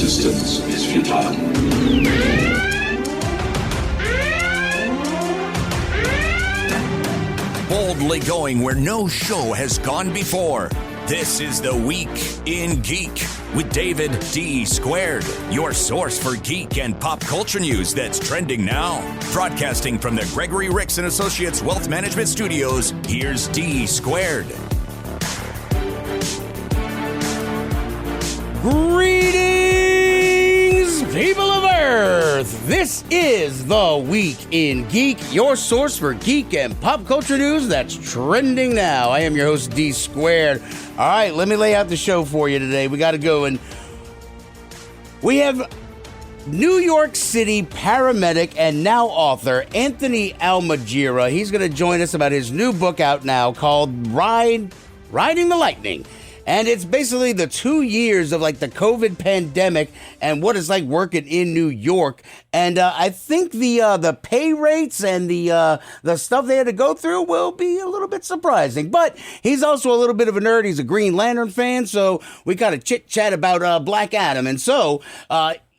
resistance is futile. Boldly going where no show has gone before. This is The Week in Geek with David D. Squared, your source for geek and pop culture news that's trending now. Broadcasting from the Gregory Ricks & Associates Wealth Management Studios, here's D. Squared. Greetings, people of Earth! This is The Week in Geek, your source for geek and pop culture news that's trending now. I am your host, D Squared. All right, let me lay out the show for you today. We got to go, and we have New York City paramedic and now author Anthony Almojera. He's going to join us about his new book out now called Riding the Lightning. And it's basically the 2 years of like the COVID pandemic and what it's like working in New York. And I think the pay rates and the stuff they had to go through will be a little bit surprising. But he's also a little bit of a nerd. He's a Green Lantern fan, so we got to chit chat about Black Adam. And so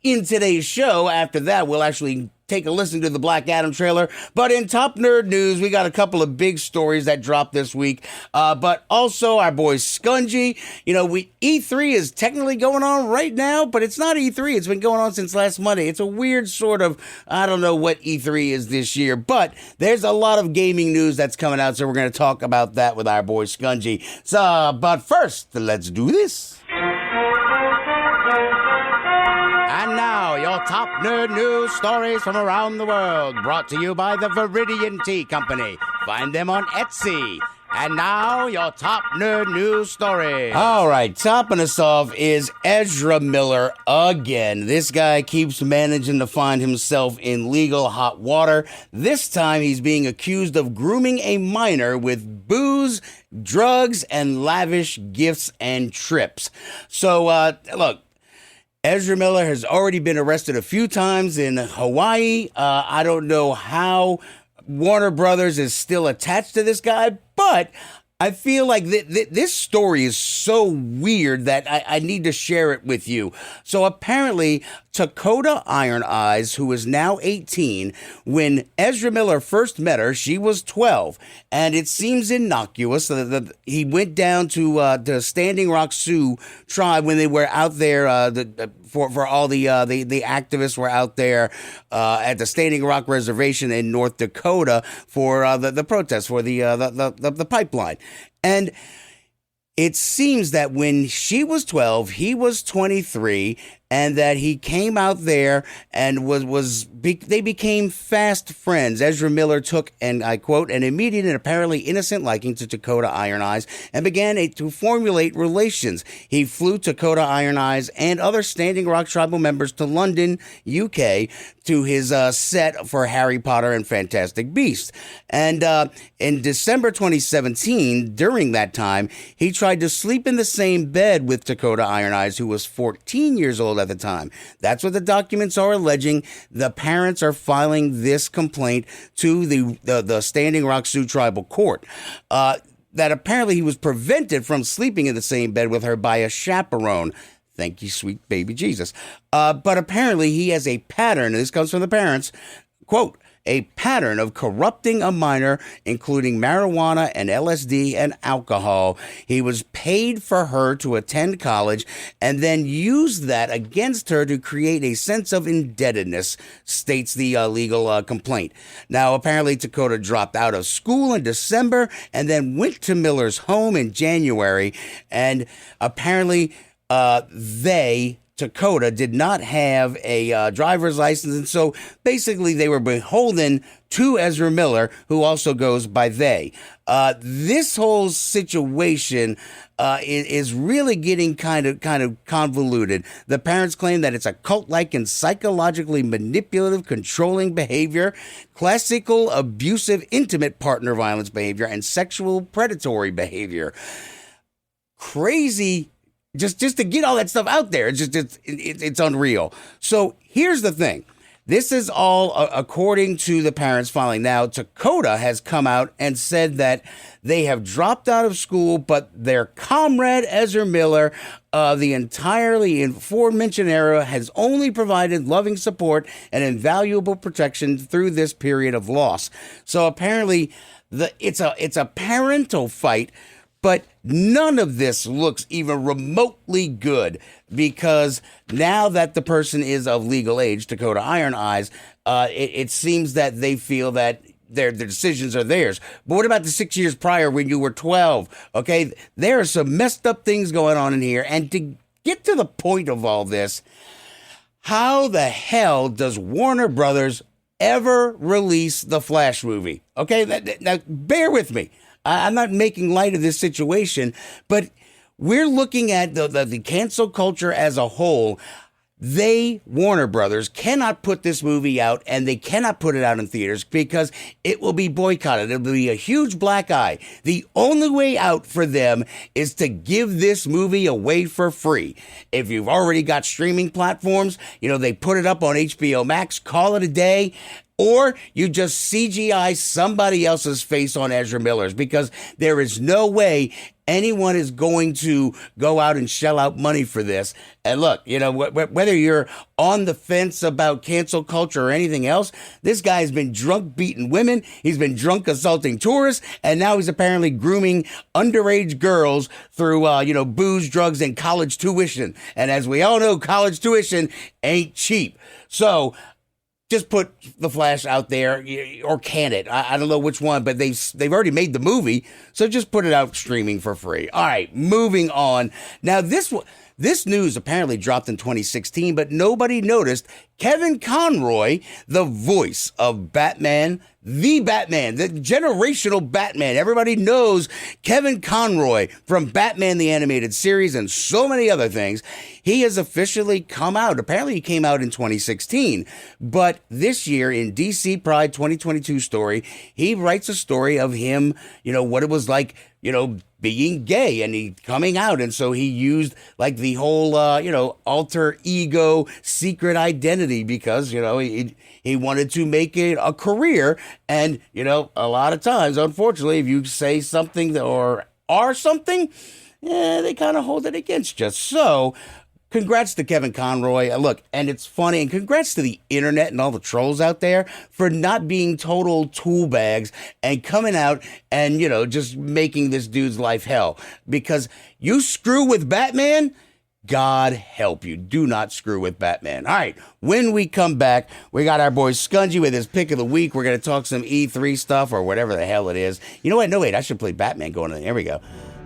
in today's show, after that, we'll actually take a listen to the Black Adam trailer. But in top nerd news, we got a couple of big stories that dropped this week. But also our boy Scungy. You know, E3 is technically going on right now, but it's not E3. It's been going on since last Monday. It's a weird sort of, I don't know what E3 is this year, but there's a lot of gaming news that's coming out, so we're going to talk about that with our boy Scungy. So, but first, let's do this. And now, your top nerd news stories from around the world, brought to you by the Viridian Tea Company. Find them on Etsy. And now, your top nerd news story. All right, topping us off is Ezra Miller again. This guy keeps managing to find himself in legal hot water. This time, he's being accused of grooming a minor with booze, drugs, and lavish gifts and trips. So, look. Ezra Miller has already been arrested a few times in Hawaii. I don't know how Warner Brothers is still attached to this guy, but I feel like this story is so weird that I need to share it with you. So apparently, Dakota Iron Eyes, who is now 18, when Ezra Miller first met her, she was 12. And it seems innocuous that he went down to the Standing Rock Sioux tribe when they were out there for all the activists were out there at the Standing Rock Reservation in North Dakota for the protests for the pipeline. And it seems that when she was 12, he was 23, and that he came out there and they became fast friends. Ezra Miller took, and I quote, an immediate and apparently innocent liking to Dakota Iron Eyes and began to formulate relations. He flew Dakota Iron Eyes and other Standing Rock tribal members to London, UK, to his set for Harry Potter and Fantastic Beasts. And in December 2017, during that time, he tried to sleep in the same bed with Dakota Iron Eyes, who was 14 years old at the time. That's what the documents are alleging. The parents are filing this complaint to the Standing Rock Sioux Tribal Court. That apparently he was prevented from sleeping in the same bed with her by a chaperone. Thank you, sweet baby Jesus. But apparently he has a pattern, and this comes from the parents, quote, a pattern of corrupting a minor, including marijuana and LSD and alcohol. He was paid for her to attend college and then used that against her to create a sense of indebtedness, states the legal complaint. Now, apparently, Dakota dropped out of school in December and then went to Miller's home in January, and apparently Dakota did not have a driver's license, and so basically they were beholden to Ezra Miller, who also goes by they. This whole situation is really getting kind of convoluted. The parents claim that it's a cult-like and psychologically manipulative, controlling behavior, classical, abusive, intimate partner violence behavior, and sexual predatory behavior. Crazy. Just to get all that stuff out there, it's unreal. So here's the thing. This is all according to the parents filing. Now, Dakota has come out and said that they have dropped out of school, but their comrade, Ezra Miller, the entirely aforementioned era, has only provided loving support and invaluable protection through this period of loss. So apparently, it's a parental fight, but none of this looks even remotely good, because now that the person is of legal age, Dakota Iron Eyes, it seems that they feel that their decisions are theirs. But what about the 6 years prior when you were 12? Okay, there are some messed up things going on in here. And to get to the point of all this, how the hell does Warner Brothers ever release the Flash movie? Okay, now bear with me. I'm not making light of this situation, but we're looking at the cancel culture as a whole. Warner Brothers, cannot put this movie out, and they cannot put it out in theaters because it will be boycotted. It'll be a huge black eye. The only way out for them is to give this movie away for free. If you've already got streaming platforms, they put it up on HBO Max, call it a day. Or you just CGI somebody else's face on Ezra Miller's, because there is no way anyone is going to go out and shell out money for this. And look, whether you're on the fence about cancel culture or anything else, this guy has been drunk beating women. He's been drunk assaulting tourists. And now he's apparently grooming underage girls through, booze, drugs, and college tuition. And as we all know, college tuition ain't cheap. So just put the Flash out there, or can it? I don't know which one, but they've already made the movie, so just put it out streaming for free. All right, moving on. Now, this news apparently dropped in 2016, but nobody noticed Kevin Conroy, the voice of Batman, the generational Batman. Everybody knows Kevin Conroy from Batman the Animated Series and so many other things. He has officially come out. Apparently he came out in 2016. But this year in DC Pride 2022 story, he writes a story of him, what it was like, being gay, and he coming out. And so he used like the whole, alter ego secret identity, because, he wanted to make it a career. And, a lot of times, unfortunately, if you say something or are something, they kind of hold it against you. So congrats to Kevin Conroy. Look, and it's funny, and congrats to the internet and all the trolls out there for not being total tool bags and coming out and, just making this dude's life hell. Because you screw with Batman, God help you. Do not screw with Batman. All right, when we come back, we got our boy Scungy with his pick of the week. We're going to talk some E3 stuff or whatever the hell it is. You know what? No, wait, I should play Batman going in. There we go.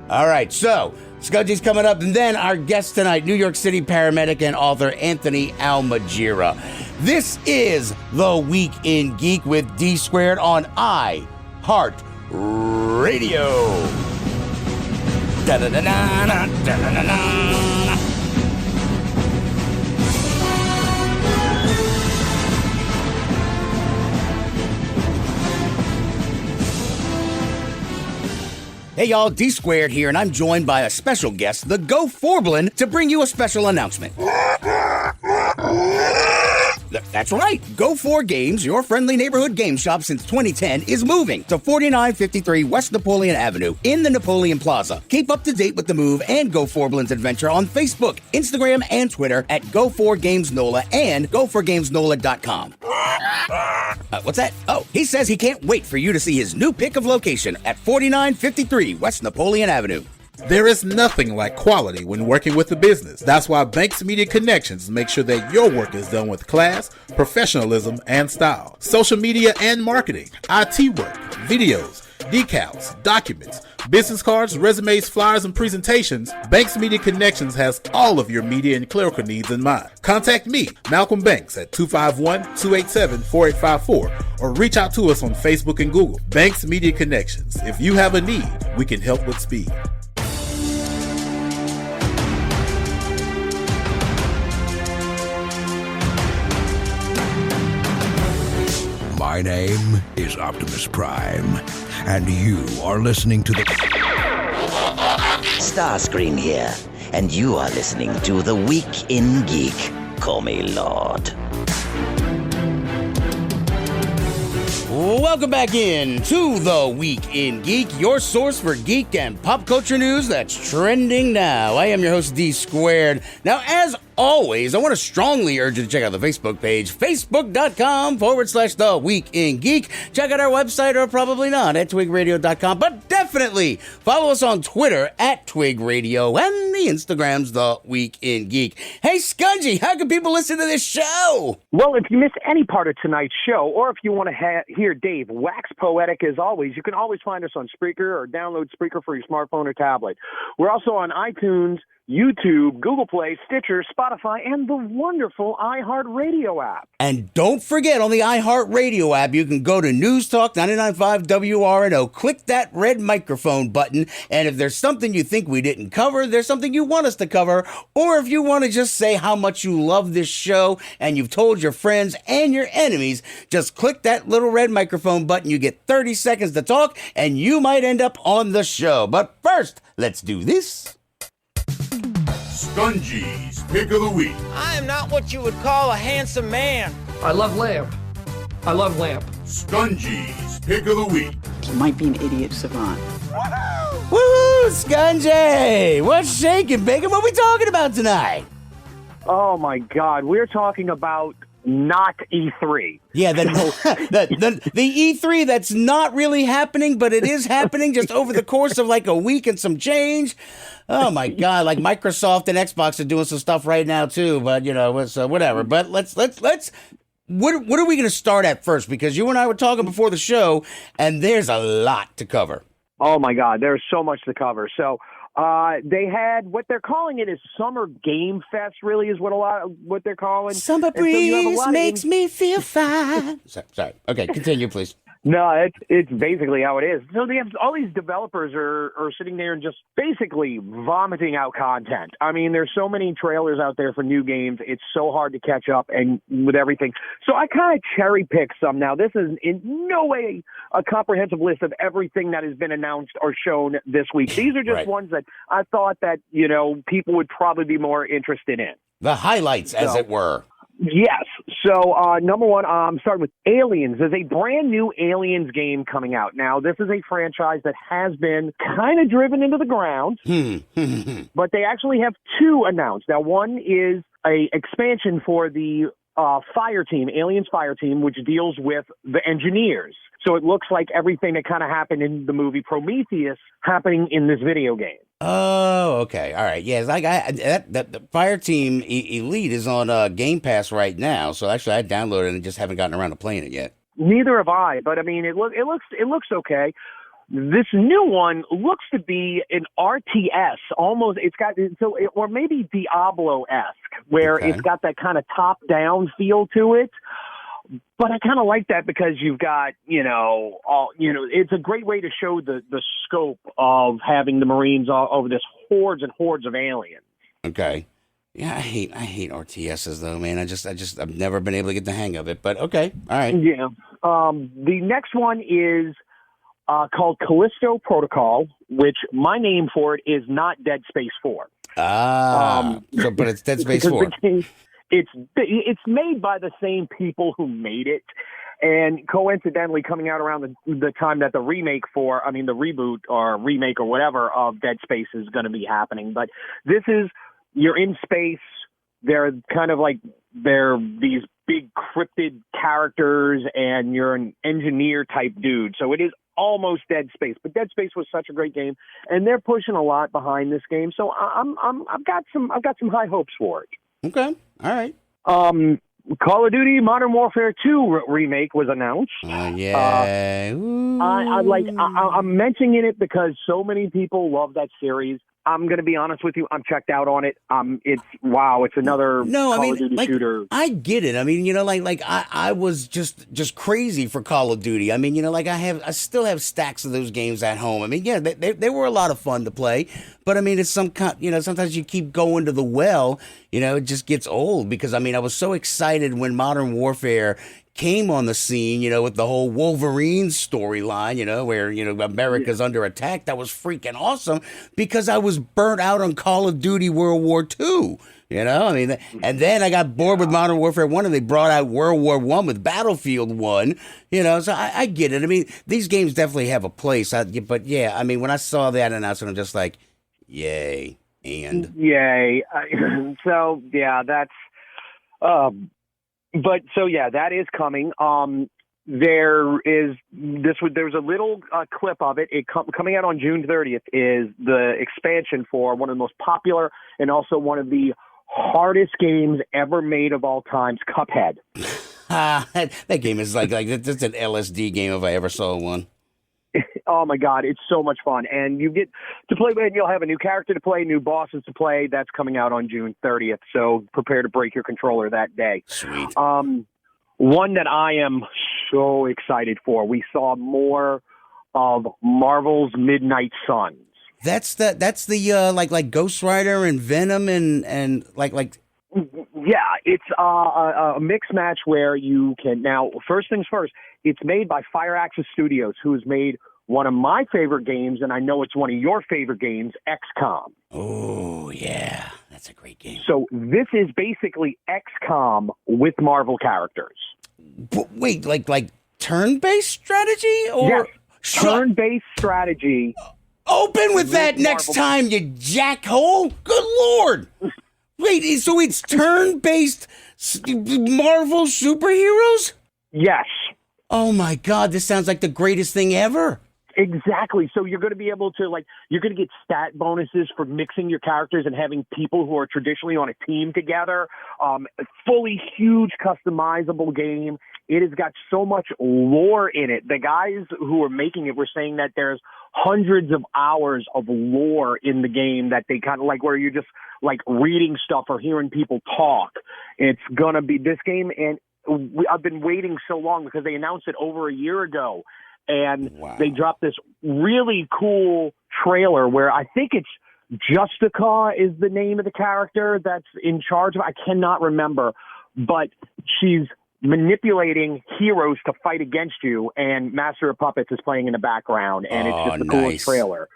All right, so Scudgy's coming up, and then our guest tonight, New York City paramedic and author Anthony Almojera. This is The Week in Geek with D Squared on iHeart Radio. Da-da-da-da-da, da-da-da-da. Hey y'all, D Squared here, and I'm joined by a special guest, the Go Forblin, to bring you a special announcement. That's right. Go 4 Games, your friendly neighborhood game shop since 2010, is moving to 4953 West Napoleon Avenue in the Napoleon Plaza. Keep up to date with the move and Go 4Blin's adventure on Facebook, Instagram, and Twitter at Go4GamesNola and Go4GamesNola.com. What's that? Oh, he says he can't wait for you to see his new pick of location at 4953 West Napoleon Avenue. There is nothing like quality when working with a business. That's why Banks Media Connections make sure that your work is done with class, professionalism, and style. Social media and marketing, IT work, videos, decals, documents, business cards, resumes, flyers, and presentations. Banks Media Connections has all of your media and clerical needs in mind. Contact me, Malcolm Banks, at 251-287-4854, or reach out to us on Facebook and Google. Banks Media Connections. If you have a need, we can help with speed. My name is Optimus Prime, and you are listening to the Starscream here, and you are listening to The Week in Geek. Call me Lord. Welcome back in to the Week in Geek, your source for geek and pop culture news that's trending now. I am your host, D Squared. Now, as always, I want to strongly urge you to check out the Facebook page, facebook.com/The Week in Geek. Check out our website, or probably not, at twigradio.com, but definitely follow us on Twitter at twigradio and the Instagram's The Week in Geek. Hey, Scungy, how can people listen to this show? Well, if you missed any part of tonight's show, or if you want to hear Dave wax poetic as always, you can always find us on Spreaker or download Spreaker for your smartphone or tablet. We're also on iTunes, YouTube, Google Play, Stitcher, Spotify, and the wonderful iHeartRadio app. And don't forget, on the iHeartRadio app, you can go to News Talk 99.5 WRNO, click that red microphone button, and if there's something you think we didn't cover, there's something you want us to cover, or if you want to just say how much you love this show and you've told your friends and your enemies, just click that little red microphone button. You get 30 seconds to talk, and you might end up on the show. But first, let's do this. Scungy's Pick of the Week. I am not what you would call a handsome man. I love lamp. I love lamp. Scungy's Pick of the Week. He might be an idiot savant. Woohoo, Scungy! What's shaking, Bacon? What are we talking about tonight? Oh, my God. We're talking about not E3. Yeah, the E3 that's not really happening, but it is happening just over the course of like a week and some change. Oh my God! Like Microsoft and Xbox are doing some stuff right now too, but you know, it's whatever. But let's. What are we going to start at first? Because you and I were talking before the show, and there's a lot to cover. Oh my God, there's so much to cover. So they had what they're calling it is Summer Game Fest. Really, is what they're calling. Summer breeze makes me feel fine. Sorry. Okay, continue, please. No, it's basically how it is. So they have all these developers are sitting there and just basically vomiting out content. I mean, there's so many trailers out there for new games. It's so hard to catch up and with everything. So I kind of cherry picked some. Now, this is in no way a comprehensive list of everything that has been announced or shown this week. These are just Right. ones that I thought that, people would probably be more interested in. The highlights, as it were. Yes. So, number one, I'm starting with Aliens. There's a brand new Aliens game coming out. Now, this is a franchise that has been kind of driven into the ground, but they actually have two announced. Now, one is a expansion for the fire team, Aliens fire team, which deals with the engineers. So it looks like everything that kind of happened in the movie Prometheus happening in this video game. Oh, okay. All right. Yeah, it's like the Fire Team Elite is on Game Pass right now. So actually, I downloaded it and just haven't gotten around to playing it yet. Neither have I, but I mean, it looks okay. This new one looks to be an RTS, almost. It's got or maybe Diablo-esque, where It's got that kind of top-down feel to it. But I kind of like that because you've got, it's a great way to show the scope of having the Marines all over this hordes and hordes of aliens. Okay. Yeah, I hate RTSs though, man. I've never been able to get the hang of it. But okay, all right. Yeah. The next one is called Callisto Protocol, which my name for it is not Dead Space 4. But it's Dead Space 4. It's made by the same people who made it, and coincidentally coming out around the time that the reboot or remake or whatever of Dead Space is going to be happening. But this is, you're in space. They're kind of like, they're these big cryptid characters, and you're an engineer type dude. So it is almost Dead Space, but Dead Space was such a great game, and they're pushing a lot behind this game. So I've got some high hopes for it. Okay. All right. Call of Duty Modern Warfare 2 remake was announced. Yeah. I'm mentioning it because so many people love that series. I'm going to be honest with you. I'm checked out on it. It's another Call of Duty shooter. I get it. I mean, I was just crazy for Call of Duty. I mean, I still have stacks of those games at home. I mean, yeah, they were a lot of fun to play, but I mean, it's sometimes you keep going to the well, it just gets old because I mean, I was so excited when Modern Warfare came on the scene, with the whole Wolverine storyline, where, America's under attack. That was freaking awesome because I was burnt out on Call of Duty World War II. And then I got bored with Modern Warfare 1 and they brought out World War 1 with Battlefield 1, so I get it. I mean, these games definitely have a place. But yeah, I mean, when I saw that announcement, I'm just like, yay. And yay. So, yeah, that's, that is coming. There's a little clip of it. Coming out on June 30th is the expansion for one of the most popular and also one of the hardest games ever made of all times, Cuphead. That game is like that's an LSD game if I ever saw one. Oh my God, it's so much fun. And you get to play, and you'll have a new character to play, new bosses to play. That's coming out on June 30th. So prepare to break your controller that day. Sweet. One that I am so excited for. We saw more of Marvel's Midnight Suns. That's the like Ghost Rider and Venom and like. Yeah, it's a mixed match where you can now. First things first, it's made by Firaxis Studios, who has made one of my favorite games, and I know it's one of your favorite games, XCOM. Oh yeah, that's a great game. So this is basically XCOM with Marvel characters. But wait, like turn-based strategy or yes, turn-based strategy. Open with that next time, you jackhole! Good Lord! Wait, so it's turn-based Marvel superheroes? Yes. Oh my God, this sounds like the greatest thing ever. Exactly. So you're going to be able to, you're going to get stat bonuses for mixing your characters and having people who are traditionally on a team together. A fully huge customizable game. It has got so much lore in it. The guys who are making it were saying that there's hundreds of hours of lore in the game that they kind of where you're just reading stuff or hearing people talk. It's going to be this game. And I've been waiting so long because they announced it over a year ago. And They dropped this really cool trailer where I think it's Justica is the name of the character that's in charge of. I cannot remember, but she's manipulating heroes to fight against you, and Master of Puppets is playing in the background, and it's just the coolest trailer.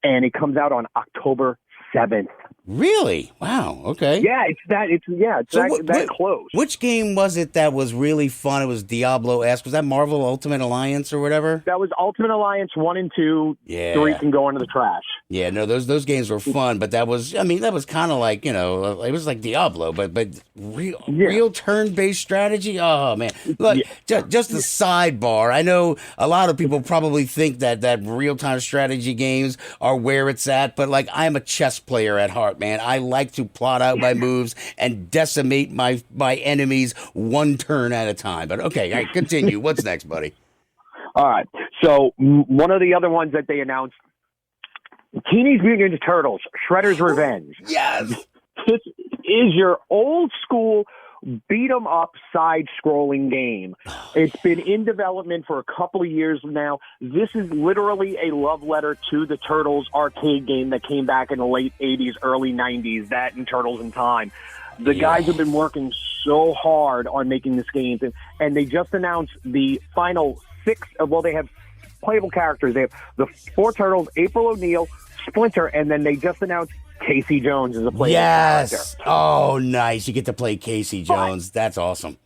And it comes out on October 7th. Really? Wow. Okay. Yeah, it's that close. Which game was it that was really fun? It was Diablo-esque. Was that Marvel Ultimate Alliance or whatever? That was Ultimate Alliance 1 and 2. Yeah. 3 can go into the trash. Yeah, no, those games were fun, but that was kind of like, it was like Diablo, but real turn-based strategy. Oh man, look, just a sidebar. I know a lot of people probably think that real-time strategy games are where it's at, but I'm a chess player at heart, man. I like to plot out my moves and decimate my enemies one turn at a time. But okay, all right, continue. What's next, buddy? All right. So one of the other ones that they announced, Teenage Mutant Ninja Turtles, Shredder's Revenge. Yes. This is your old school beat-em-up side-scrolling game. It's been in development for a couple of years now. This is literally a love letter to the Turtles arcade game that came back in the late 80s, early 90s, that and Turtles in Time. The guys have been working so hard on making this game, and they just announced the final 6, they have playable characters. They have the 4 Turtles, April O'Neil, Splinter, and then they just announced Casey Jones as a playable character. Oh, nice. You get to play Casey Jones. That's awesome.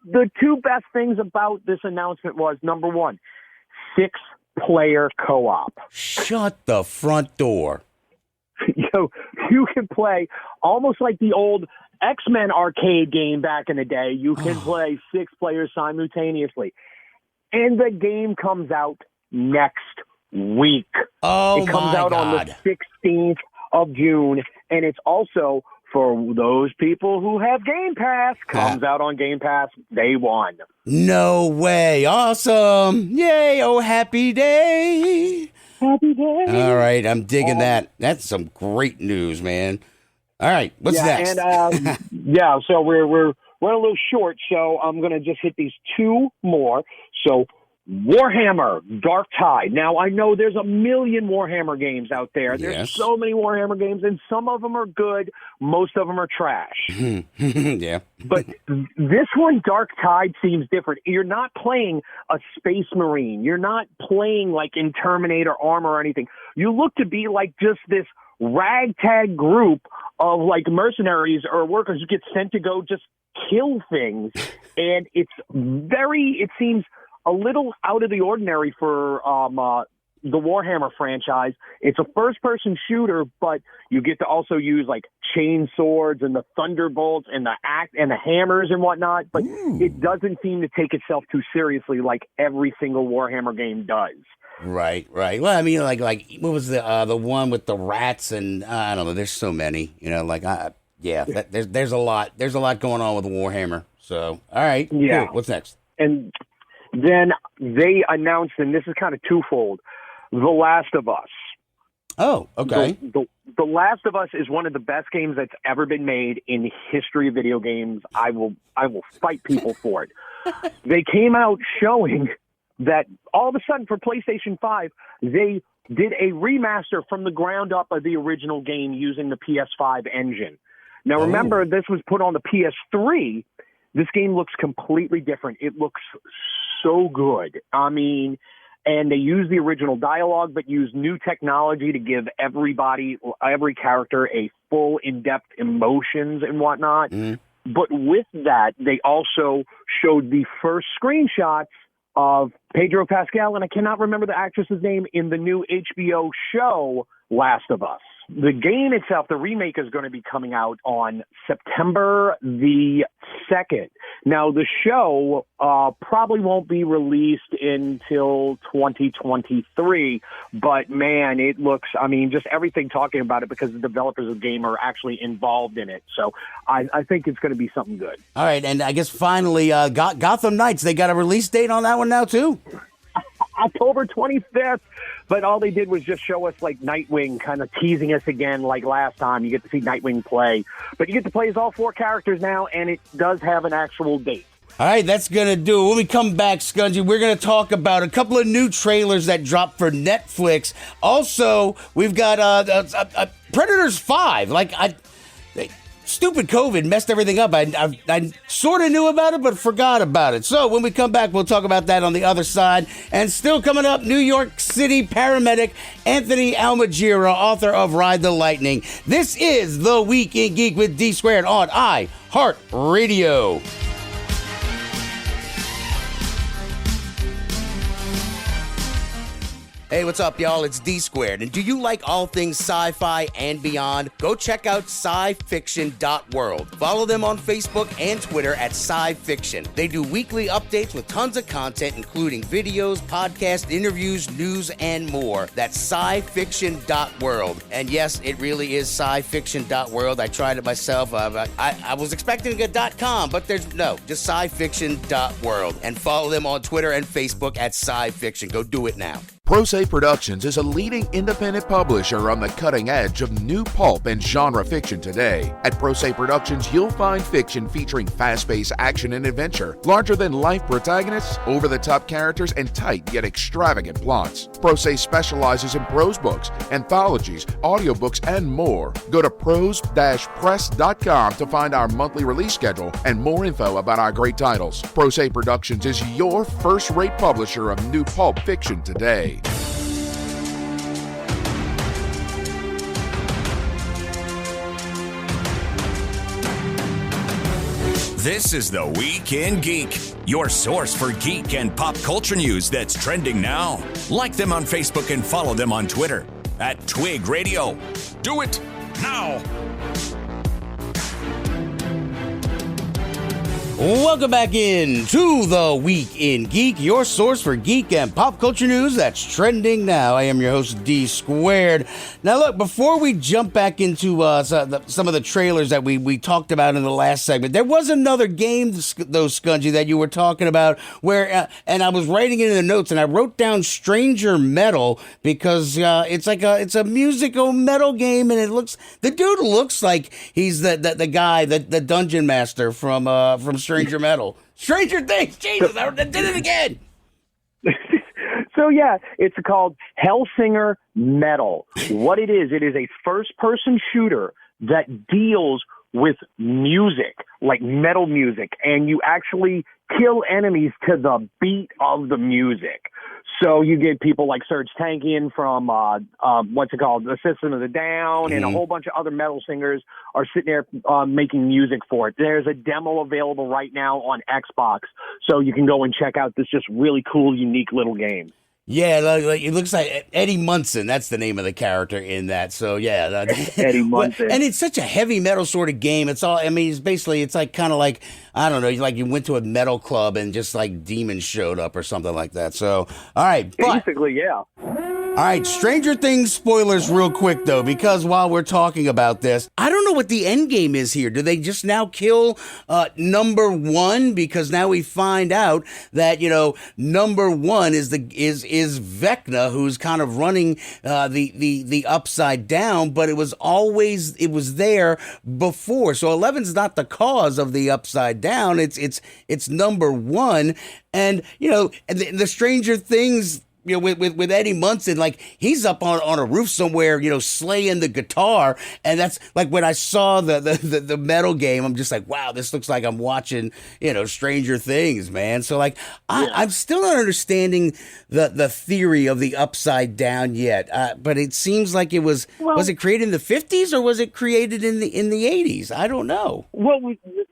The 2 best things about this announcement was, number 1, 6-player co-op. Shut the front door. You can play almost like the old X-Men arcade game back in the day. You can play 6 players simultaneously. And the game comes out next week. Oh, it comes out on the 16th of June, and it's also for those people who have Game Pass. Comes out on Game Pass day 1. No way. Awesome. Yay. Oh, happy day. Happy day. All right. I'm digging that. That's some great news, man. All right. What's next? And, so we're a little short, so I'm going to just hit these 2 more. So Warhammer Dark Tide. Now, I know there's a million Warhammer games out there. There's so many Warhammer games, and some of them are good. Most of them are trash. Yeah. But this one, Dark Tide, seems different. You're not playing a Space Marine. You're not playing like in Terminator Armor or anything. You look to be like just this ragtag group of like mercenaries or workers who get sent to go just kill things. And it seems a little out of the ordinary for the Warhammer franchise. It's a first-person shooter, but you get to also use like chain swords and the thunderbolts and the hammers and whatnot. But it doesn't seem to take itself too seriously like every single Warhammer game does. Right. Well, I mean, like what was the one with the rats and I don't know. There's so many, there's a lot. There's a lot going on with Warhammer. So, all right. Yeah. Cool. What's next? And then they announced, and this is kind of twofold, The Last of Us. Oh, okay. The Last of Us is one of the best games that's ever been made in the history of video games. I will fight people for it. They came out showing that all of a sudden for PlayStation 5, they did a remaster from the ground up of the original game using the PS5 engine. Now, remember, this was put on the PS3. This game looks completely different. It looks so good. I mean, and they use the original dialogue, but use new technology to give every character a full in-depth emotions and whatnot. But with that, they also showed the first screenshots of Pedro Pascal, and I cannot remember the actress's name, in the new HBO show Last of Us. The game itself, the remake, is going to be coming out on September the 2nd. Now, the show probably won't be released until 2023, but man, it looks, I mean, just everything talking about it, because the developers of the game are actually involved in it. So I think it's going to be something good. All right, and I guess finally, Gotham Knights, they got a release date on that one now, too? October 25th, but all they did was just show us like Nightwing, kind of teasing us again like last time. You get to see Nightwing play, but you get to play as all 4 characters now, and it does have an actual date. All right, that's going to do it. When we come back, Scungy, we're going to talk about a couple of new trailers that dropped for Netflix. Also, we've got Predators 5. Stupid COVID messed everything up. I sort of knew about it, but forgot about it. So when we come back, we'll talk about that on the other side. And still coming up, New York City paramedic Anthony Almojera, author of Ride the Lightning. This is The Week in Geek with D Squared on iHeartRadio. Hey, what's up, y'all? It's D Squared. And do you like all things sci-fi and beyond? Go check out scifiction.world. Follow them on Facebook and Twitter at scifiction. They do weekly updates with tons of content, including videos, podcasts, interviews, news, and more. That's scifiction.world. And yes, it really is scifiction.world. I tried it myself. I was expecting a .com, but there's no, just scifiction.world. And follow them on Twitter and Facebook at scifiction. Go do it now. ProSe Productions is a leading independent publisher on the cutting edge of new pulp and genre fiction today. At ProSe Productions, you'll find fiction featuring fast-paced action and adventure, larger-than-life protagonists, over-the-top characters, and tight yet extravagant plots. ProSe specializes in prose books, anthologies, audiobooks, and more. Go to prose-press.com to find our monthly release schedule and more info about our great titles. ProSe Productions is your first-rate publisher of new pulp fiction today. This is The Week in Geek, your source for geek and pop culture news that's trending now. Like them on Facebook and follow them on Twitter at Twig Radio. Do it now. Welcome back in to The Week in Geek, your source for geek and pop culture news that's trending now. I am your host, D Squared. Now, look, before we jump back into some of the trailers that we talked about in the last segment, there was another game, though, Scungy, that you were talking about where, and I was writing it in the notes, and I wrote down Stranger Metal because it's a musical metal game, and the dude looks like he's the guy, the dungeon master from Stranger Metal. Stranger Things! Jesus, I did it again! So yeah, it's called Hellsinger Metal. What it is a first-person shooter that deals with music, like metal music, and you actually kill enemies to the beat of the music. So you get people like Serge Tankian from, the System of the Down, and a whole bunch of other metal singers are sitting there making music for it. There's a demo available right now on Xbox, so you can go and check out this just really cool, unique little game. Yeah, like it looks like Eddie Munson. That's the name of the character in that. So yeah, Eddie Munson. And it's such a heavy metal sort of game. It's all. I mean, it's like kind of like, I don't know, like you went to a metal club and just like demons showed up or something like that. So all right, basically, yeah. All right, Stranger Things spoilers real quick, though, because while we're talking about this, I don't know what the end game is here. Do they just now kill number one? Because now we find out that, number one is Vecna, who's kind of running the Upside Down, but it was there before. So 11's not the cause of the Upside Down. It's number one. And, the Stranger Things, with Eddie Munson, like he's up on a roof somewhere, slaying the guitar. And that's like when I saw the metal game, I'm just like, wow, this looks like I'm watching, Stranger Things, man. So like, I'm still not understanding the theory of the Upside Down yet. But it seems like was it created in the 50s or was it created in the 80s? I don't know. Well,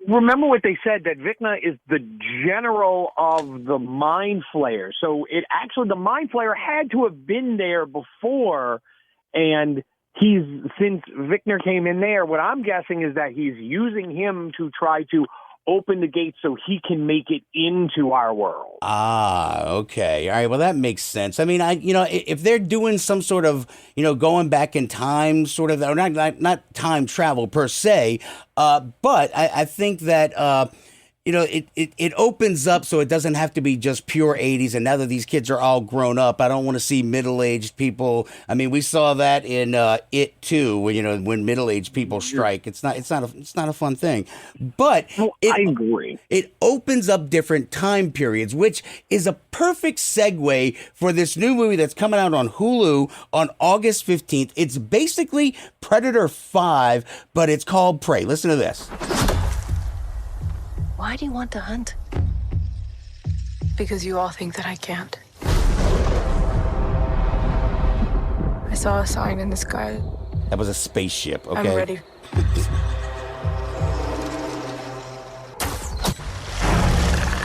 remember what they said, that Vecna is the general of the Mind Flayer. So the Mind Flayer had to have been there before, and since Vecna came in there, what I'm guessing is that he's using him to try to open the gate so he can make it into our world. Ah, okay. All right. Well, that makes sense. I mean, if they're doing some sort of, going back in time, sort of, or not time travel per se, but I think that, it opens up so it doesn't have to be just pure 80s. And now that these kids are all grown up, I don't want to see middle-aged people. I mean, we saw that in It Too, when middle-aged people strike. It's not a fun thing. But I agree. It opens up different time periods, which is a perfect segue for this new movie that's coming out on Hulu on August 15th. It's basically Predator 5, but it's called Prey. Listen to this. Why do you want to hunt? Because you all think that I can't. I saw a sign in the sky. That was a spaceship, okay? I'm ready.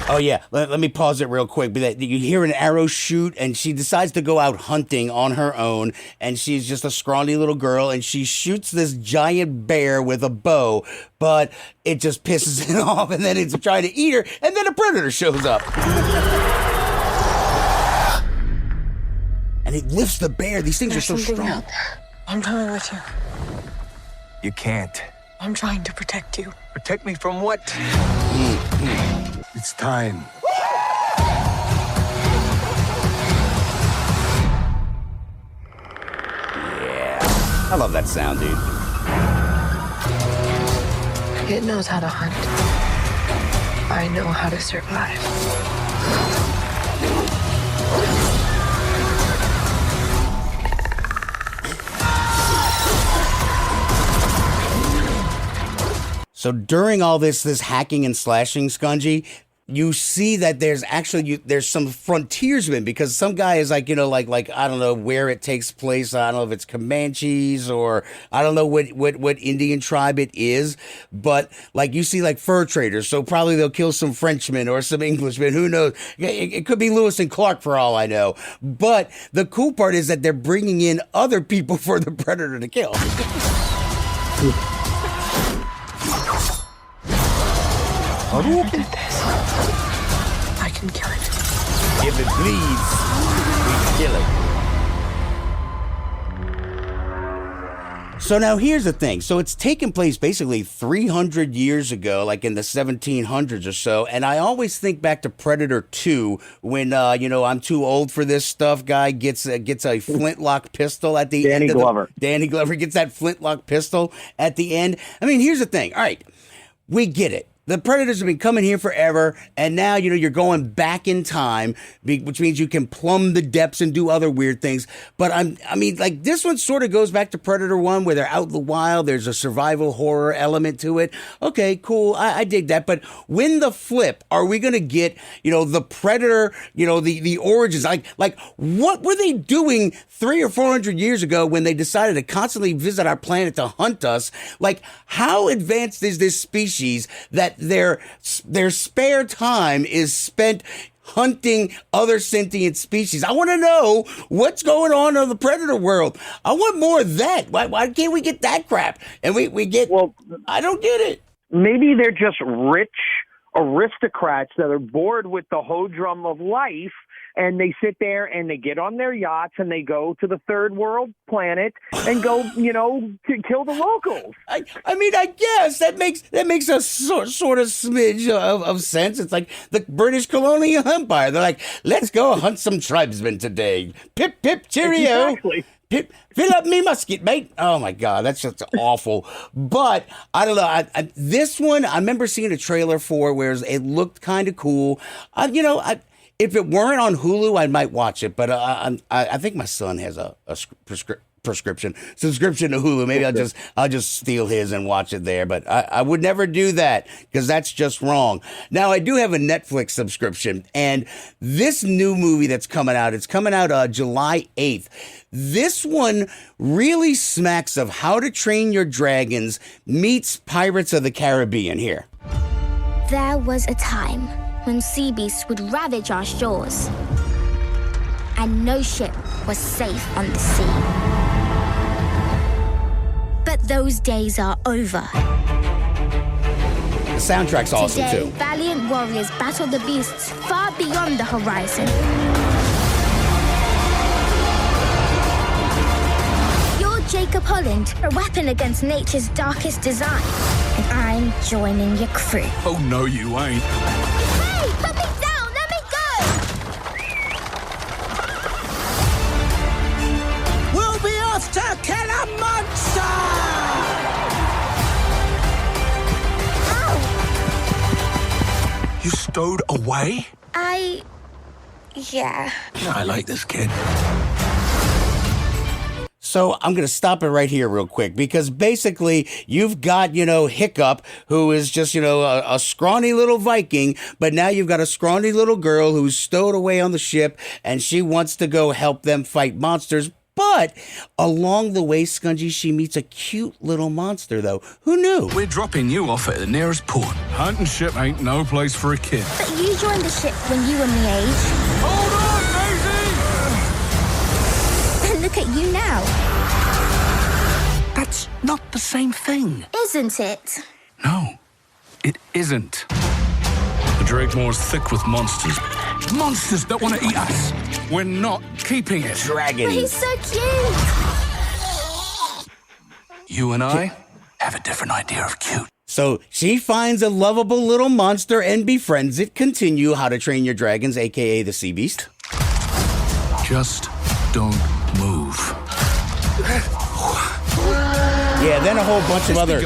Oh, yeah. Let me pause it real quick. You hear an arrow shoot, and she decides to go out hunting on her own, and she's just a scrawny little girl, and she shoots this giant bear with a bow, but it just pisses it off, and then it's trying to eat her, and then a predator shows up. And it lifts the bear. These things are so strong. I'm coming with you. You can't. I'm trying to protect you. Protect me from what? It's time. Yeah. I love that sound, dude. It knows how to hunt. I know how to survive. So during all this hacking and slashing, Scungy, you see that there's some frontiersmen, because some guy is like, like I don't know where it takes place. I don't know if it's Comanches or I don't know what Indian tribe it is, but like you see like fur traders. So probably they'll kill some Frenchmen or some Englishmen. Who knows? It could be Lewis and Clark for all I know. But the cool part is that they're bringing in other people for the Predator to kill. I never did this. I can kill it. If it bleeds, we can kill it. So now here's the thing. So it's taken place basically 300 years ago, like in the 1700s or so. And I always think back to Predator 2 when, I'm too old for this stuff. Guy gets a flintlock pistol at the end. Danny Glover gets that flintlock pistol at the end. I mean, here's the thing. All right, we get it. the predators have been coming here forever, and now, you're going back in time, which means you can plumb the depths and do other weird things. But this one sort of goes back to Predator 1, where they're out in the wild. There's a survival horror element to it. Okay, cool. I dig that. But when the flip, are we going to get, the Predator, the origins? Like, what were they doing 300 or 400 years ago when they decided to constantly visit our planet to hunt us? Like, how advanced is this species that their spare time is spent hunting other sentient species? I want to know what's going on in the predator world. I want more of that. Why can't we get that crap? And we get, I don't get it. Maybe they're just rich aristocrats that are bored with the humdrum of life, and they sit there and they get on their yachts and they go to the third world planet and go, to kill the locals. I guess that makes a sort of smidge of sense. It's like the British colonial empire. They're like, let's go hunt some tribesmen today. Pip, pip, cheerio. Exactly. Pip, fill up me musket, mate. Oh, my God, that's just awful. But, I don't know, this one, I remember seeing a trailer for where it looked kind of cool. If it weren't on Hulu, I might watch it. But I think my son has a subscription to Hulu. Maybe I'll just steal his and watch it there. But I would never do that because that's just wrong. Now, I do have a Netflix subscription, and this new movie that's coming out, it's coming out July 8th. This one really smacks of How to Train Your Dragons meets Pirates of the Caribbean here. There was a time when sea beasts would ravage our shores, and no ship was safe on the sea. But those days are over. The soundtrack's awesome, Today, too. valiant warriors battle the beasts far beyond the horizon. You're Jacob Holland, a weapon against nature's darkest design. And I'm joining your crew. Oh, no, you ain't. Hey, put me down! Let me go! We'll be off to kill a monster! Ow! You stowed away? Yeah. I like this kid. So I'm going to stop it right here real quick because basically you've got, Hiccup, who is just, a scrawny little Viking, but now you've got a scrawny little girl who's stowed away on the ship and she wants to go help them fight monsters. But along the way, Scungy, she meets a cute little monster, though. Who knew? We're dropping you off at the nearest port. Hunting ship ain't no place for a kid. But you joined the ship when you were my age. Hold on, Maisie! And look at you now. That's not the same thing. Isn't it? No, it isn't. The Drakemoor's thick with monsters. Monsters that want to eat us. We're not keeping it. Dragons. But he's so cute. You and I have a different idea of cute. So she finds a lovable little monster and befriends it. Continue How to Train Your Dragons, a.k.a. the Sea Beast. Just don't move. Yeah, then a whole bunch of other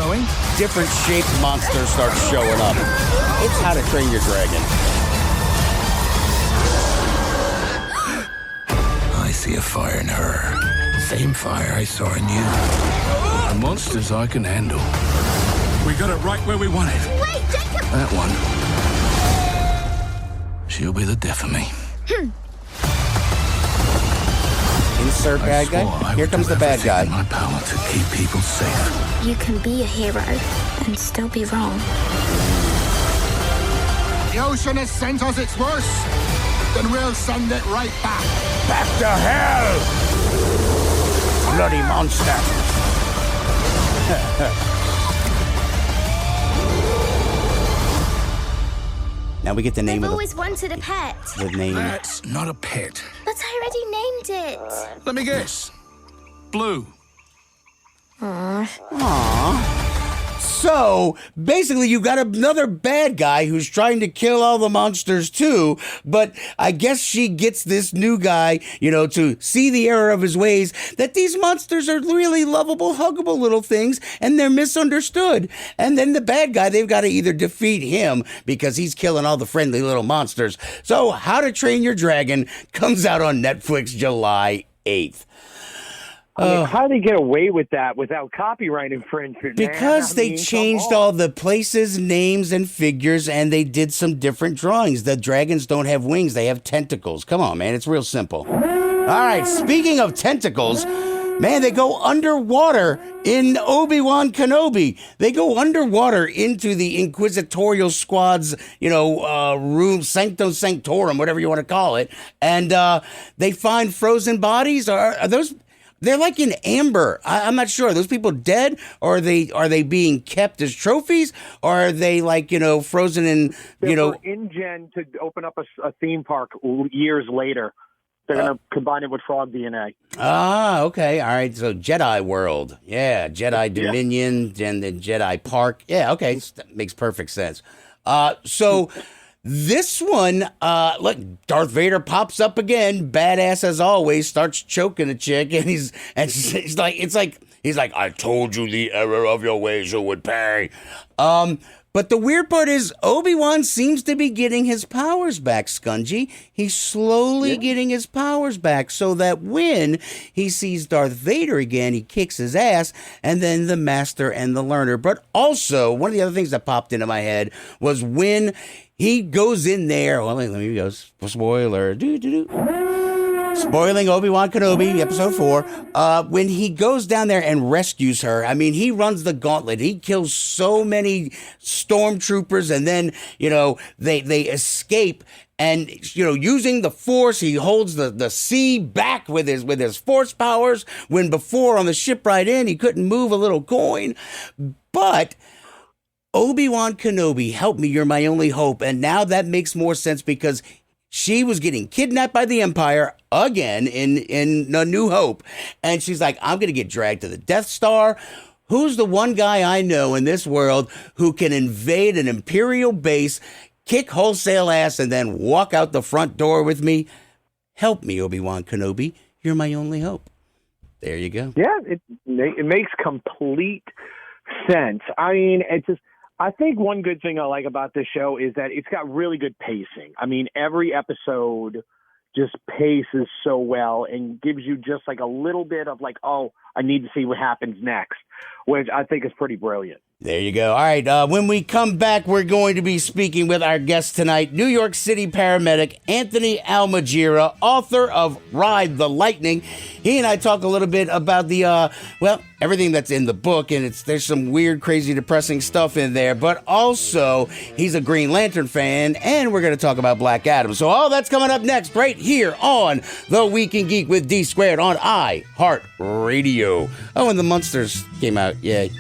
different shaped monsters start showing up. It's How to Train Your Dragon. I see a fire in her. Same fire I saw in you. The monsters I can handle. We got it right where we want it. Wait, Jacob! That one. She'll be the death of me. Insert bad guy. Here comes the bad guy. My power to keep people safe. You can be a hero and still be wrong. The ocean has sent us its worst, then we'll send it right back. Back to hell! Bloody monster. Now we get the name I've of always wanted a pet. the name. That's not a pet. But I already named it. Let me guess. Blue. Aww. Aww. So basically, you've got another bad guy who's trying to kill all the monsters too. But I guess she gets this new guy, to see the error of his ways, that these monsters are really lovable, huggable little things, and they're misunderstood. And then the bad guy, they've got to either defeat him because he's killing all the friendly little monsters. So How to Train Your Dragon comes out on Netflix July 8th. How do they get away with that without copyright infringement? Because they changed all the places, names, and figures, and they did some different drawings. The dragons don't have wings. They have tentacles. Come on, man. It's real simple. All right, speaking of tentacles, man, they go underwater in Obi-Wan Kenobi. They go underwater into the Inquisitorial Squad's, room, Sanctum Sanctorum, whatever you want to call it, and they find frozen bodies. Are those... They're like in amber. I'm not sure. Are those people dead, or are they being kept as trophies, or are they frozen in They're InGen to open up a theme park years later. They're going to combine it with frog DNA. Ah, okay. All right. So Jedi World. Yeah. Jedi Dominion and the Jedi Park. Yeah. Okay. That makes perfect sense. So this one, look, Darth Vader pops up again, badass as always, starts choking a chick, and he's like, I told you the error of your ways you would pay. But the weird part is Obi-Wan seems to be getting his powers back, Scungy. He's slowly getting his powers back so that when he sees Darth Vader again, he kicks his ass, and then the master and the learner. But also, one of the other things that popped into my head was when he goes in there. Well, let me go. Spoiler. Spoiling Obi-Wan Kenobi, episode 4. When he goes down there and rescues her, I mean, he runs the gauntlet. He kills so many stormtroopers, and then, they escape. And, using the Force, he holds the sea back with his Force powers, when before on the ship ride in, he couldn't move a little coin. But Obi-Wan Kenobi, help me, you're my only hope. And now that makes more sense because she was getting kidnapped by the Empire again in A New Hope. And she's like, I'm going to get dragged to the Death Star. Who's the one guy I know in this world who can invade an Imperial base, kick wholesale ass, and then walk out the front door with me? Help me, Obi-Wan Kenobi. You're my only hope. There you go. Yeah, it makes complete sense. I mean, I think one good thing I like about this show is that it's got really good pacing. I mean, every episode just paces so well and gives you just like a little bit of like, oh, I need to see what happens next, which I think is pretty brilliant. There you go. All right. When we come back, we're going to be speaking with our guest tonight, New York City paramedic Anthony Almojera, author of Ride the Lightning. He and I talk a little bit about the, everything that's in the book, and there's some weird, crazy, depressing stuff in there, but also he's a Green Lantern fan, and we're going to talk about Black Adam. So all that's coming up next right here on The Week in Geek with D Squared on iHeartRadio. Oh, and the Munsters came out. Yay.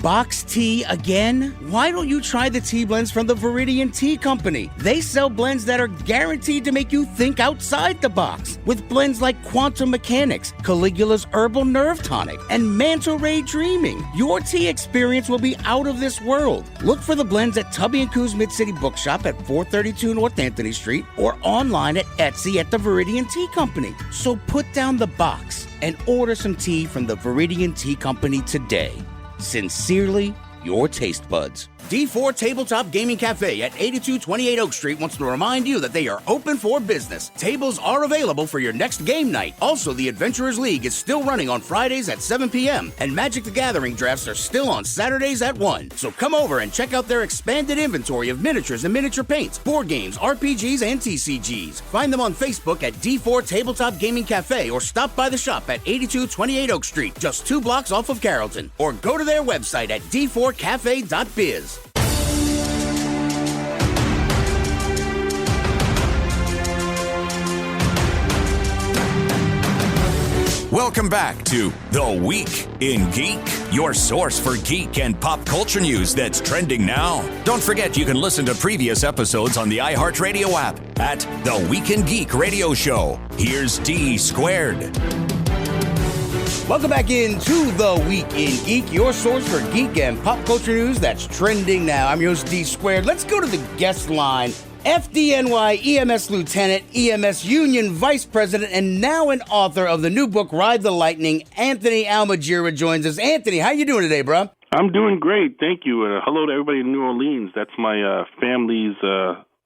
Box tea again? Why don't you try the tea blends from the Viridian Tea Company? They sell blends that are guaranteed to make you think outside the box. With blends like Quantum Mechanics, Caligula's Herbal Nerve Tonic, and Manta Ray Dreaming, your tea experience will be out of this world. Look for the blends at Tubby & Coos Mid-City Bookshop at 432 North Anthony Street or online at Etsy at the Viridian Tea Company. So put down the box and order some tea from the Viridian Tea Company today. Sincerely, your taste buds. D4 Tabletop Gaming Cafe at 8228 Oak Street wants to remind you that they are open for business. Tables are available for your next game night. Also, the Adventurers League is still running on Fridays at 7 p.m. and Magic the Gathering drafts are still on Saturdays at 1. So come over and check out their expanded inventory of miniatures and miniature paints, board games, RPGs, and TCGs. Find them on Facebook at D4 Tabletop Gaming Cafe or stop by the shop at 8228 Oak Street, just 2 blocks off of Carrollton. Or go to their website at d4cafe.biz. Welcome back to The Week in Geek, your source for geek and pop culture news that's trending now. Don't forget you can listen to previous episodes on the iHeartRadio app at The Week in Geek Radio Show. Here's D Squared. Welcome back into the Week in Geek, your source for geek and pop culture news that's trending now. I'm your host, D Squared. Let's go to the guest line. FDNY EMS Lieutenant, EMS Union Vice President, and now an author of the new book, Ride the Lightning, Anthony Almojera joins us. Anthony, how you doing today, bro? I'm doing great, thank you. Hello to everybody in New Orleans. That's my family's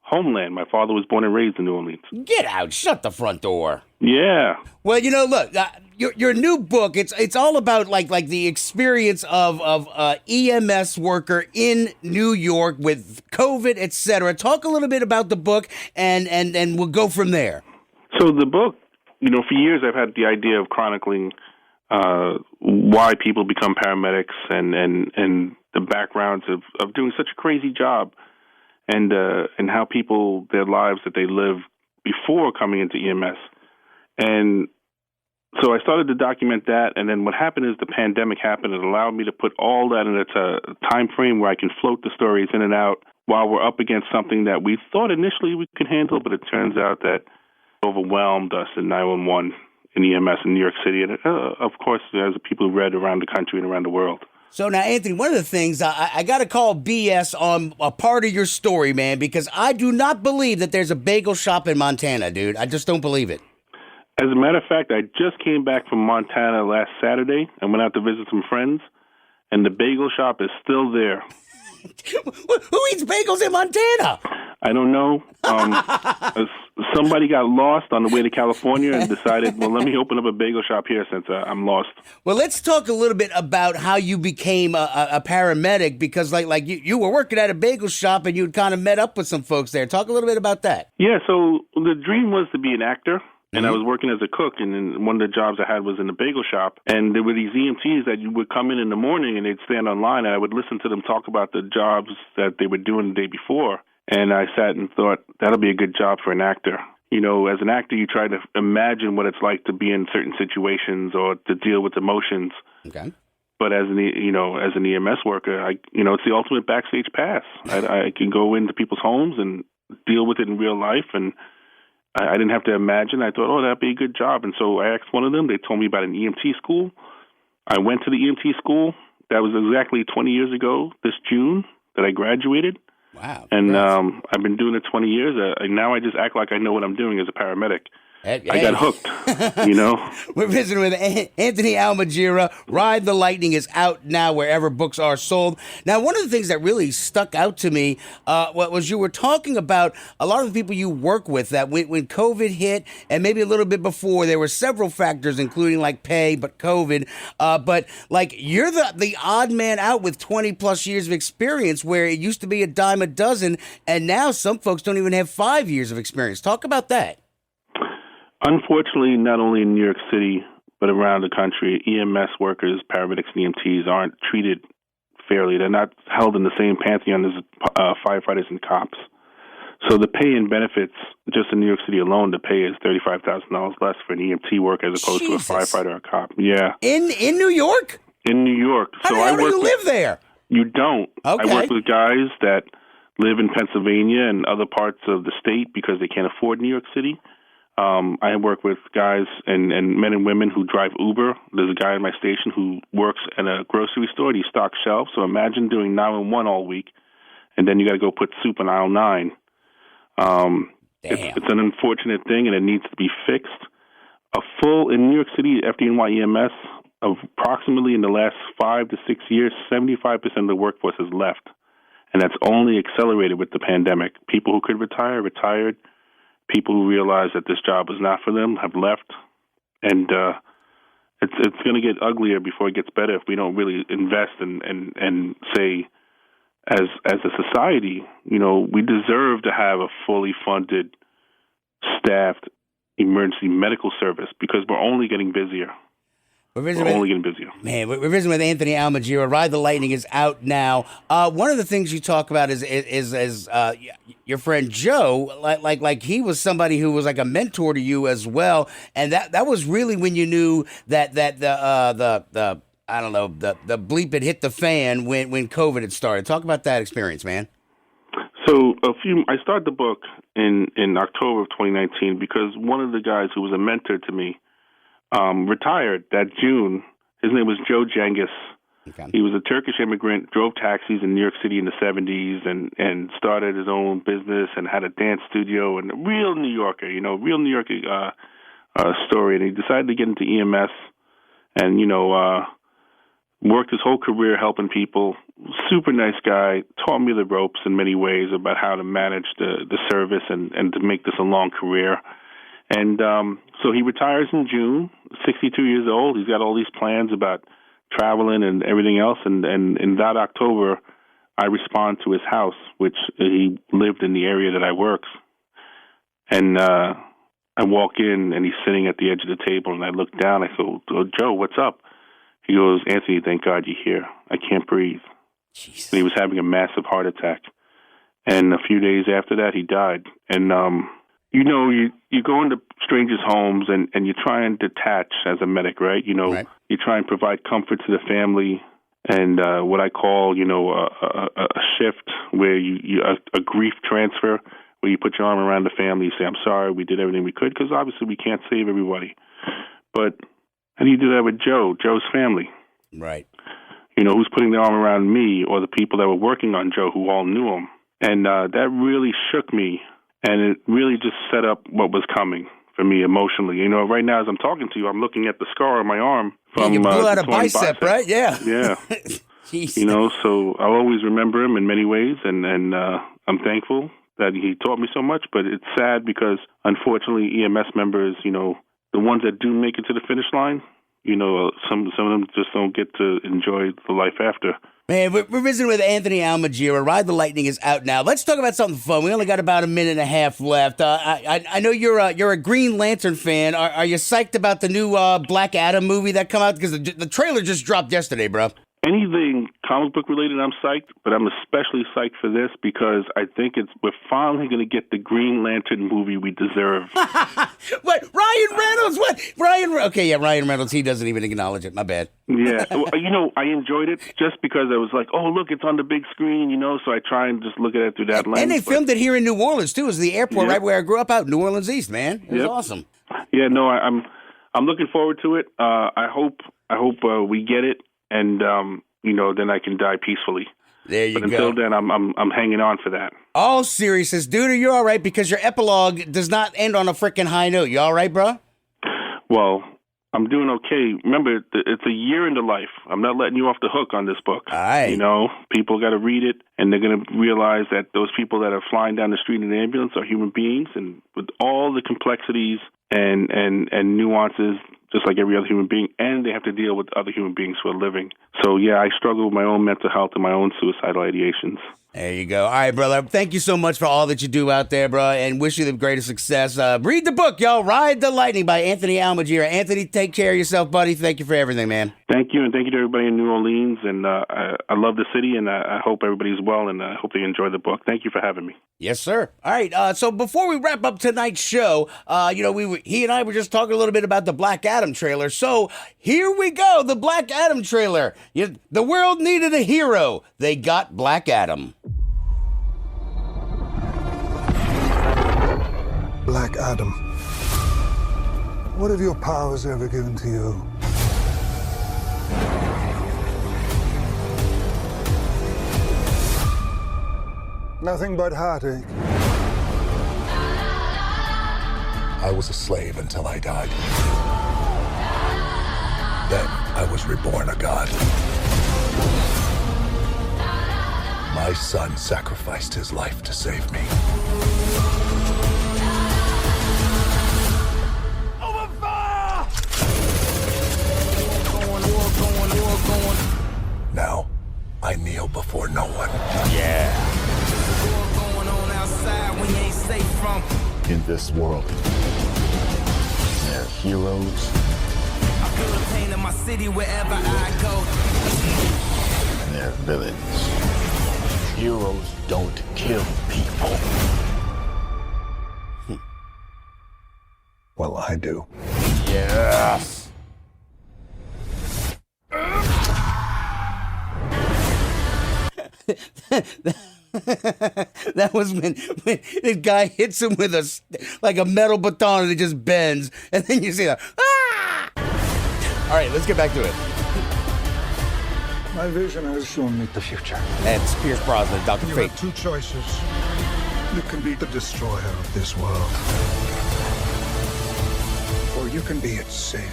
homeland. My father was born and raised in New Orleans. Get out. Shut the front door. Yeah. Well, look, your new book, it's all about like the experience of EMS worker in New York with COVID, etc. Talk a little bit about the book, and we'll go from there. So the book, for years I've had the idea of chronicling why people become paramedics and the backgrounds of doing such a crazy job. And how people, their lives that they live before coming into EMS. And so I started to document that, and then what happened is the pandemic happened. It allowed me to put all that in a time frame where I can float the stories in and out while we're up against something that we thought initially we could handle, but it turns out that overwhelmed us in 911 in EMS in New York City, and of course, as people who read around the country and around the world. So now, Anthony, one of the things, I got to call BS on a part of your story, man, because I do not believe that there's a bagel shop in Montana, dude. I just don't believe it. As a matter of fact, I just came back from Montana last Saturday and went out to visit some friends, and the bagel shop is still there. Who eats bagels in Montana? I don't know. Somebody got lost on the way to California and decided, well, let me open up a bagel shop here since I'm lost. Well, let's talk a little bit about how you became a paramedic, because like you were working at a bagel shop and you'd kind of met up with some folks there. Talk a little bit about that. Yeah, so the dream was to be an actor. And I was working as a cook, and then one of the jobs I had was in the bagel shop. And there were these EMTs that you would come in the morning, and they'd stand online, and I would listen to them talk about the jobs that they were doing the day before. And I sat and thought, that'll be a good job for an actor. As an actor, you try to imagine what it's like to be in certain situations or to deal with emotions. Okay. But as an EMS worker, it's the ultimate backstage pass. I can go into people's homes and deal with it in real life, and I didn't have to imagine. I thought, that'd be a good job. And so I asked one of them. They told me about an EMT school. I went to the EMT school. That was exactly 20 years ago, this June, that I graduated. Wow. And I've been doing it 20 years. Now I just act like I know what I'm doing as a paramedic. Hey. I got hooked, We're visiting with Anthony Almojera. Ride the Lightning is out now wherever books are sold. Now, one of the things that really stuck out to me was you were talking about a lot of the people you work with, that when COVID hit, and maybe a little bit before, there were several factors, including like pay, but COVID. But like you're the odd man out with 20 plus years of experience, where it used to be a dime a dozen, and now some folks don't even have 5 years of experience. Talk about that. Unfortunately, not only in New York City, but around the country, EMS workers, paramedics, and EMTs aren't treated fairly. They're not held in the same pantheon as firefighters and cops. So the pay and benefits, just in New York City alone, the pay is $35,000 less for an EMT worker as opposed to a firefighter or a cop. Yeah. In New York? In New York. How the hell do you live there? You don't. Okay. I work with guys that live in Pennsylvania and other parts of the state because they can't afford New York City. I work with guys and men and women who drive Uber. There's a guy in my station who works at a grocery store. He stocks shelves. So imagine doing 911 all week, and then you got to go put soup in aisle 9. It's an unfortunate thing, and it needs to be fixed. In New York City, FDNY EMS, approximately in the last 5 to 6 years, 75% of the workforce has left. And that's only accelerated with the pandemic. People who could retire, retired. People who realize that this job is not for them have left, and it's going to get uglier before it gets better if we don't really invest and say, as a society, we deserve to have a fully funded, staffed emergency medical service because we're only getting busier. We're only getting busier. Man, we're visiting with Anthony Almojera. Ride the Lightning is out now. One of the things you talk about is your friend Joe, like he was somebody who was like a mentor to you as well, and that was really when you knew that the I don't know, the bleep had hit the fan when COVID had started. Talk about that experience, man. So I started the book in October of 2019 because one of the guys who was a mentor to me retired that June. His name was Joe Jengis. Okay. He was a Turkish immigrant, drove taxis in New York City in the 70s, and started his own business and had a dance studio, and a real New Yorker, real New Yorker story. And he decided to get into EMS and, worked his whole career helping people. Super nice guy, taught me the ropes in many ways about how to manage the service and to make this a long career. And so he retires in June, 62 years old. He's got all these plans about traveling and everything else. And in that October, I respond to his house, which he lived in the area that I worked. And I walk in, and he's sitting at the edge of the table, and I look down. I go, "Oh, Joe, what's up?" He goes, "Anthony, thank God you're here. I can't breathe." Jesus. And he was having a massive heart attack. And a few days after that, he died. And you go into strangers' homes and you try and detach as a medic, right? Right. You try and provide comfort to the family and what I call, a shift where a grief transfer, where you put your arm around the family, you say, "I'm sorry, we did everything we could," because obviously we can't save everybody. But how do you do that with Joe's family? Right. Who's putting their arm around me or the people that were working on Joe who all knew him? And that really shook me. And it really just set up what was coming for me emotionally. Right now as I'm talking to you, I'm looking at the scar on my arm from you blew out a bicep, right? Yeah. Yeah. So I'll always remember him in many ways, and I'm thankful that he taught me so much. But it's sad because, unfortunately, EMS members, the ones that do make it to the finish line, some of them just don't get to enjoy the life after. Man, we're visiting with Anthony Almojera. Ride the Lightning is out now. Let's talk about something fun. We only got about a minute and a half left. I know you're a Green Lantern fan. Are you psyched about the new Black Adam movie that come out? Because the trailer just dropped yesterday, bro. Anything comic book related, I'm psyched, but I'm especially psyched for this because I think we're finally going to get the Green Lantern movie we deserve. What? Ryan Reynolds? What? Ryan Reynolds, he doesn't even acknowledge it. My bad. Yeah. I enjoyed it just because I was like, oh, look, it's on the big screen, so I try and just look at it through that lens. And they filmed it here in New Orleans, too. It was the airport right where I grew up out, New Orleans East, man. It was awesome. Yeah, no, I'm looking forward to it. I hope we get it. And then I can die peacefully. There you go. But until then, I'm hanging on for that. All seriousness, dude, are you all right? Because your epilogue does not end on a freaking high note. You all right, bro? Well, I'm doing okay. Remember, it's a year into life. I'm not letting you off the hook on this book. All right. People got to read it, and they're going to realize that those people that are flying down the street in an ambulance are human beings, and with all the complexities and nuances, just like every other human being, and they have to deal with other human beings who are living. So, yeah, I struggle with my own mental health and my own suicidal ideations. There you go. All right, brother. Thank you so much for all that you do out there, bro, and wish you the greatest success. Read the book, y'all. Ride the Lightning by Anthony Almojera. Anthony, take care of yourself, buddy. Thank you for everything, man. Thank you, and thank you to everybody in New Orleans. And I love the city, and I hope everybody's well, and I hope they enjoy the book. Thank you for having me. Yes, sir. All right. So before we wrap up tonight's show, he and I were just talking a little bit about the Black Adam trailer. So here we go, the Black Adam trailer. The world needed a hero. They got Black Adam. Black Adam, what have your powers ever given to you? Nothing but heartache. I was a slave until I died. Then I was reborn a god. My son sacrificed his life to save me. Now, I kneel before no one. Yeah. In this world, there are heroes. I feel the pain in my city wherever I go. And there are villains. Heroes don't kill people. Well, I do. Yes. That was when this guy hits him with a metal baton and it just bends, and then you see that. Ah! All right, let's get back to it. My vision has shown me the future. It's Pierce Brosnan, Dr. You Fate. have two choices. You can be the destroyer of this world, or you can be its savior.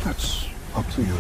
That's up to you.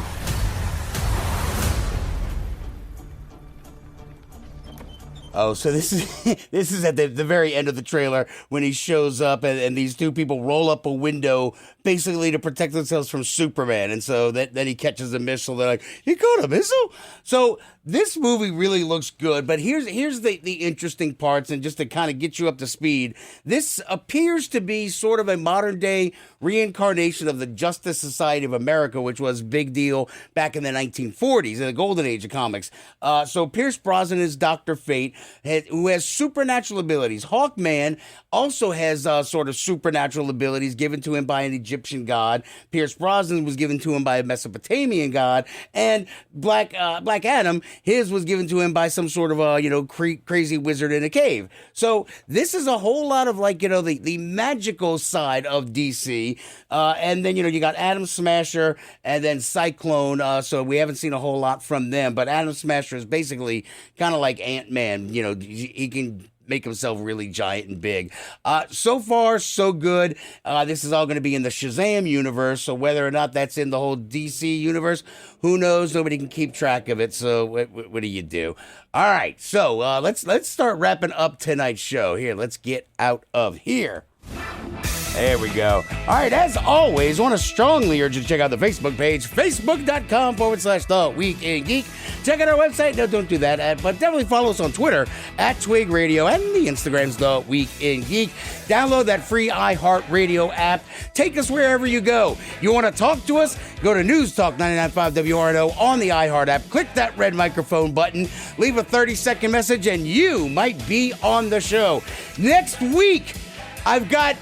Oh, so this is at the very end of the trailer when he shows up and these two people roll up a window basically to protect themselves from Superman. And so then he catches a missile. They're like, you got a missile? So this movie really looks good, but here's the interesting parts, and just to kind of get you up to speed, this appears to be sort of a modern day reincarnation of the Justice Society of America, which was a big deal back in the 1940s, in the golden age of comics. So Pierce Brosnan is Dr. Fate, who has supernatural abilities. Hawkman also has sort of supernatural abilities given to him by an Egyptian god. Pierce Brosnan was given to him by a Mesopotamian god, and Black Adam, his was given to him by some sort of crazy wizard in a cave. So this is a whole lot of the magical side of DC, and then you got Atom Smasher and then Cyclone. So we haven't seen a whole lot from them, but Atom Smasher is basically kind of like Ant-Man. He can make himself really giant and big. So far, so good. This is all going to be in the Shazam universe, so whether or not that's in the whole DC universe, who knows? Nobody can keep track of it, so what do you do? All right, so let's start wrapping up tonight's show. Here, let's get out of here. There we go. All right, as always, I want to strongly urge you to check out the Facebook page, facebook.com/The Week in Geek. Check out our website. No, don't do that. But definitely follow us on Twitter @Twig Radio, and the Instagram's The Week in Geek. Download that free iHeartRadio app. Take us wherever you go. You want to talk to us? Go to News Talk 99.5 WRNO on the iHeart app. Click that red microphone button. Leave a 30-second message, and you might be on the show. Next week, I've got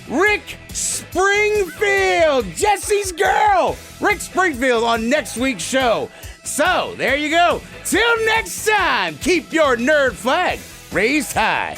Rick Springfield, Jesse's girl, Rick Springfield on next week's show. So, there you go. Till next time, keep your nerd flag raised high.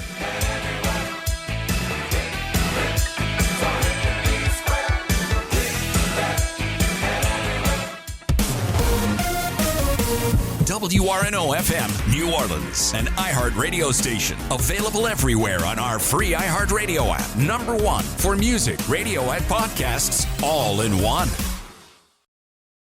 WRNO FM, New Orleans, an iHeart radio station. Available everywhere on our free iHeart Radio app. #1 for music, radio, and podcasts, all in one.